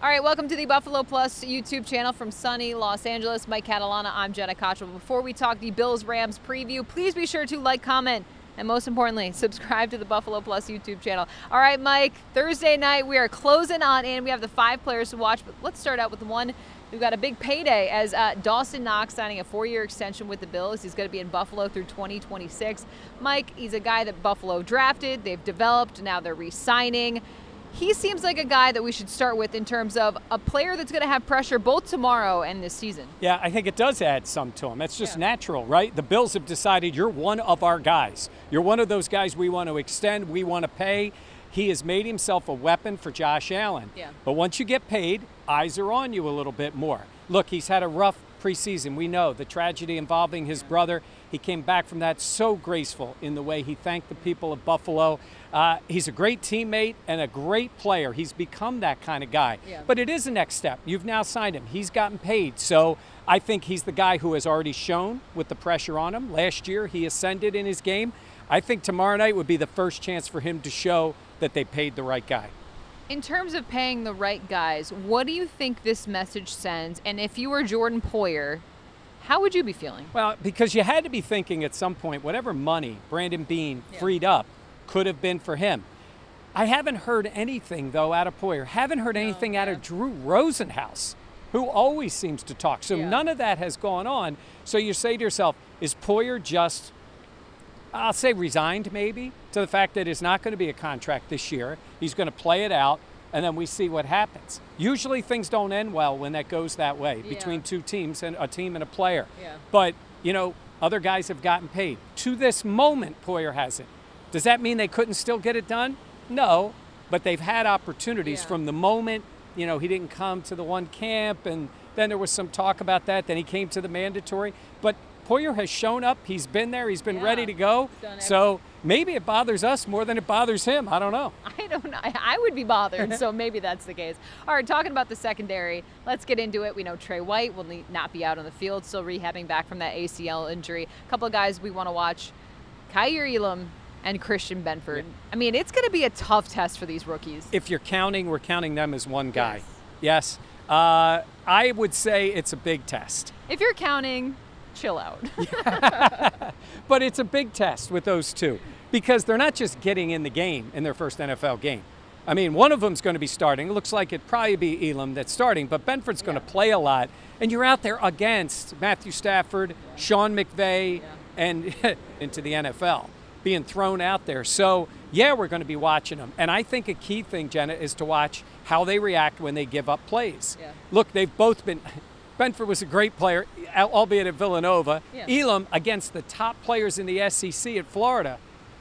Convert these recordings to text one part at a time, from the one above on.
All right, welcome to the Buffalo Plus YouTube channel from sunny Los Angeles. Mike Catalana, I'm Jenna Cottrell. Before we talk the Bills-Rams preview, please be sure to like, comment, and most importantly, subscribe to the Buffalo Plus YouTube channel. All right, Mike, Thursday night, we are closing on in. We have the 5 players to watch, but let's start out with the one. We've got a big payday as Dawson Knox signing a 4-year extension with the Bills. He's going to be in Buffalo through 2026. Mike, he's a guy that Buffalo drafted, they've developed, now they're re-signing. He seems like a guy that we should start with in terms of a player that's going to have pressure both tomorrow and this season. Yeah, I think it does add some to him. It's just natural, right? The Bills have decided you're one of our guys. You're one of those guys we want to extend, we want to pay. He has made himself a weapon for Josh Allen. Yeah. But once you get paid, eyes are on you a little bit more. Look, he's had a rough preseason. We know the tragedy involving his brother. He came back from that so graceful in the way he thanked the people of Buffalo. He's a great teammate and a great player. He's become that kind of guy. Yeah. But it is a next step. You've now signed him. He's gotten paid. So I think he's the guy who has already shown with the pressure on him. Last year, he ascended in his game. I think tomorrow night would be the first chance for him to show that they paid the right guy. In terms of paying the right guys, what do you think this message sends? And if you were Jordan Poyer, how would you be feeling? Well, because you had to be thinking at some point, whatever money Brandon Beane freed up could have been for him. I haven't heard anything, though, out of Poyer. Haven't heard anything out of Drew Rosenhaus, who always seems to talk. So none of that has gone on. So you say to yourself, is Poyer just, I'll say resigned maybe, to the fact that it's not going to be a contract this year. He's going to play it out, and then we see what happens. Usually things don't end well when that goes that way between two teams, and a team and a player. But, you know, other guys have gotten paid. To this moment, Poyer hasn't. Does that mean they couldn't still get it done? No, but they've had opportunities from the moment, you know, he didn't come to the one camp, and then there was some talk about that. Then he came to the mandatory. But Poyer has shown up. He's been there. He's been ready to go. So maybe it bothers us more than it bothers him. I don't know. I don't know. I would be bothered, so maybe that's the case. All right, talking about the secondary, let's get into it. We know Trey White will not be out on the field, still rehabbing back from that ACL injury. A couple of guys we want to watch, Kaiir Elam and Christian Benford. I mean, it's going to be a tough test for these rookies. If you're counting, we're counting them as one guy. Yes. I would say it's a big test. If you're counting, chill out. But it's a big test with those two because they're not just getting in the game in their first NFL game. I mean, one of them's going to be starting. It looks like it'd probably be Elam that's starting, but Benford's going to play a lot. And you're out there against Matthew Stafford, Sean McVay, and into the NFL, being thrown out there. So, yeah, we're going to be watching them. And I think a key thing, Jenna, is to watch how they react when they give up plays. Look, they've both been – Benford was a great player, albeit at Villanova. Elam against the top players in the SEC at Florida.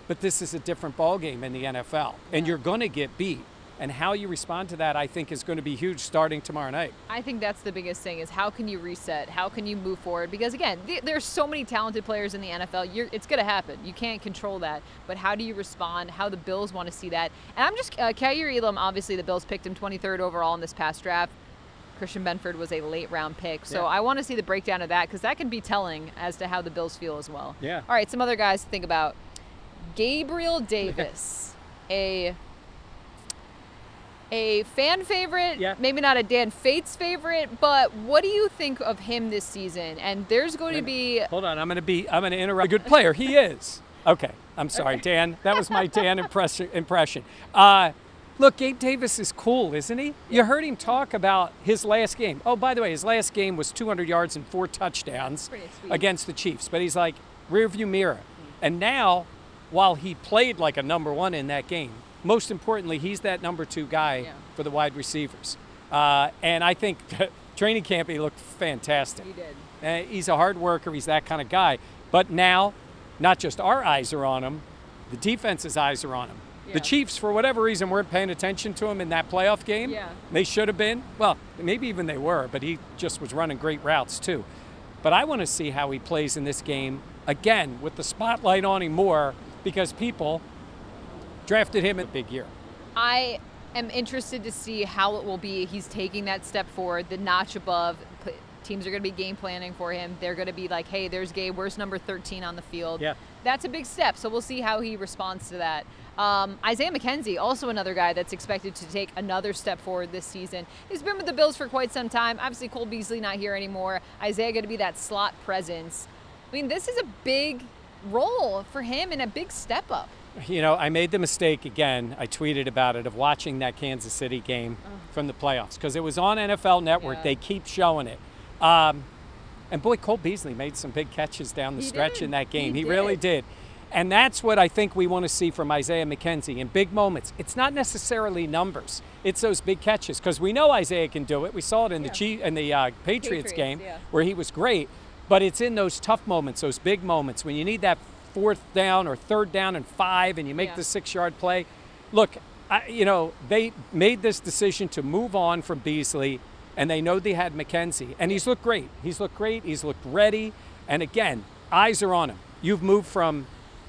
But this is a different ballgame in the NFL. And you're going to get beat. And how you respond to that, I think, is going to be huge starting tomorrow night. I think that's the biggest thing is how can you reset? How can you move forward? Because, again, there's so many talented players in the NFL. It's going to happen. You can't control that. But how do you respond? How the Bills want to see that? And I'm just Kaiir Elam, obviously, the Bills picked him 23rd overall in this past draft. Christian Benford was a late-round pick. So I want to see the breakdown of that because that can be telling as to how the Bills feel as well. Yeah. All right, some other guys to think about. Gabriel Davis, a fan favorite, maybe not a Dan Fates favorite, but what do you think of him this season? And there's going to be... Hold on, I'm going to interrupt. A good player, he is. Okay, I'm sorry, Dan. That was my Dan impression. Look, Gabe Davis is cool, isn't he? You heard him talk about his last game. Oh, by the way, his last game was 200 yards and 4 touchdowns against the Chiefs. But he's like, rearview mirror. And now, while he played like a number 1 in that game, most importantly, he's that number 2 guy for the wide receivers. And I think training camp, he looked fantastic. He did. He's a hard worker. He's that kind of guy. But now, not just our eyes are on him, the defense's eyes are on him. The Chiefs, for whatever reason, weren't paying attention to him in that playoff game. They should have been. Well, maybe even they were, but he just was running great routes too. But I want to see how he plays in this game, again, with the spotlight on him more because people drafted him in a big year. I am interested to see how it will be. He's taking that step forward, the notch above, Teams are going to be game planning for him. They're going to be like, hey, there's Gabe. Where's number 13 on the field? Yeah. That's a big step, so we'll see how he responds to that. Isaiah McKenzie, also another guy that's expected to take another step forward this season. He's been with the Bills for quite some time. Obviously, Cole Beasley not here anymore. Isaiah going to be that slot presence. I mean, this is a big role for him and a big step up. You know, I made the mistake again. I tweeted about it, of watching that Kansas City game from the playoffs, because it was on NFL Network. Yeah. They keep showing it. And boy, Cole Beasley made some big catches down the stretch in that game. He really did. And that's what I think we want to see from Isaiah McKenzie in big moments. It's not necessarily numbers. It's those big catches, because we know Isaiah can do it. We saw it in the Patriots game where he was great. But it's in those tough moments, those big moments, when you need that 4th down or 3rd down and 5 and you make the 6-yard play. Look, you know, they made this decision to move on from Beasley, and they know they had McKenzie. And he's looked great. He's looked great. He's looked ready. And again, eyes are on him. You've moved from,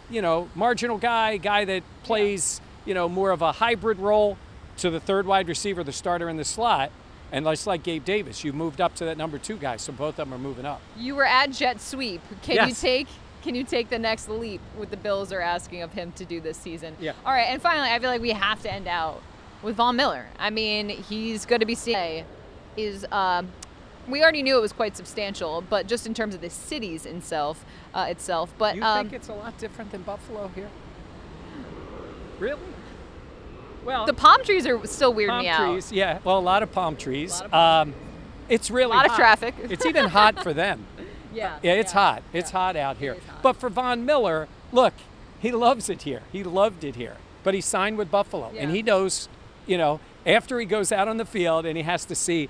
you know, marginal guy that plays, you know, more of a hybrid role, to the 3rd wide receiver, the starter in the slot. And just like Gabe Davis, you've moved up to that number 2 guy, so both of them are moving up. You were at jet sweep. Can you take the next leap what the Bills are asking of him to do this season? Yeah. All right, and finally, I feel like we have to end out with Von Miller. I mean, he's going to be seen we already knew it was quite substantial, but just in terms of the cities itself. But you think it's a lot different than Buffalo here? Really? Well, the palm trees are still weirding me out. Palm trees, yeah. Well, a lot of palm trees. It's really a lot of traffic. It's even hot for them. Yeah, it's hot. It's hot out here. But for Von Miller, look, he loves it here. He loved it here. But he signed with Buffalo, and he knows, you know, after he goes out on the field and he has to see,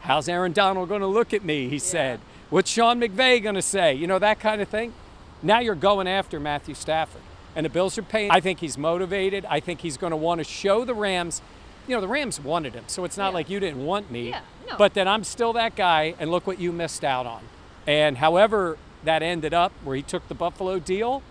how's Aaron Donald going to look at me, he said. What's Sean McVay going to say? You know, that kind of thing. Now you're going after Matthew Stafford. And the Bills are paying. I think he's motivated. I think he's going to want to show the Rams. You know, the Rams wanted him, so it's not like you didn't want me. Yeah, no. But then I'm still that guy, and look what you missed out on. And however that ended up, where he took the Buffalo deal,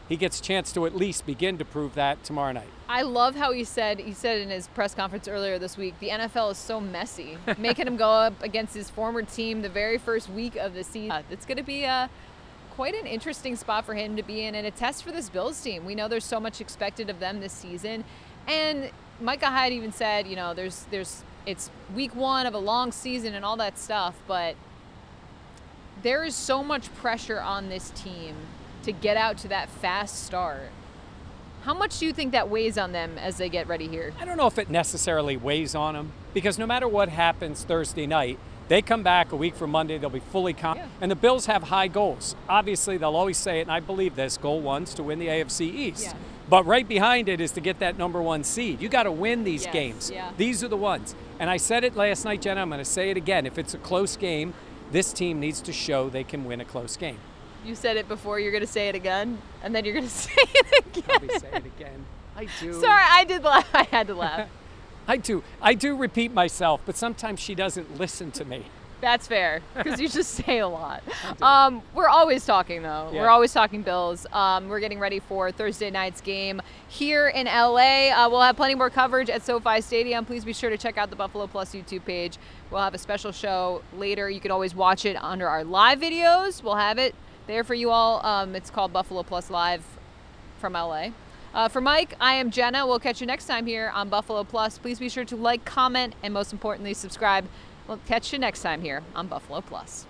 he gets a chance to at least begin to prove that tomorrow night. I love how he said in his press conference earlier this week, the NFL is so messy, making him go up against his former team the very first week of the season. It's going to be quite an interesting spot for him to be in, and a test for this Bills team. We know there's so much expected of them this season, and Micah Hyde even said, you know, it's week 1 of a long season and all that stuff, but there is so much pressure on this team to get out to that fast start. How much do you think that weighs on them as they get ready here? I don't know if it necessarily weighs on them, because no matter what happens Thursday night, they come back a week from Monday, they'll be fully confident. And the Bills have high goals. Obviously, they'll always say it, and I believe this, goal 1's to win the AFC East. Yeah. But right behind it is to get that number 1 seed. You got to win these games. Yeah. These are the ones. And I said it last night, Jenna, I'm going to say it again. If it's a close game, this team needs to show they can win a close game. You said it before, you're going to say it again, and then you're going to say it again. Probably say it again. I do. Sorry, I did laugh. I had to laugh. I do repeat myself, but sometimes she doesn't listen to me. That's fair, because you just say a lot. We're always talking, though. Yeah. We're always talking Bills. We're getting ready for Thursday night's game here in LA. We'll have plenty more coverage at SoFi Stadium. Please be sure to check out the Buffalo Plus YouTube page. We'll have a special show later. You can always watch it under our live videos. We'll have it there for you all. It's called Buffalo Plus Live from LA. For Mike, I am Jenna. We'll catch you next time here on Buffalo Plus. Please be sure to like, comment, and most importantly, subscribe. We'll catch you next time here on Buffalo Plus.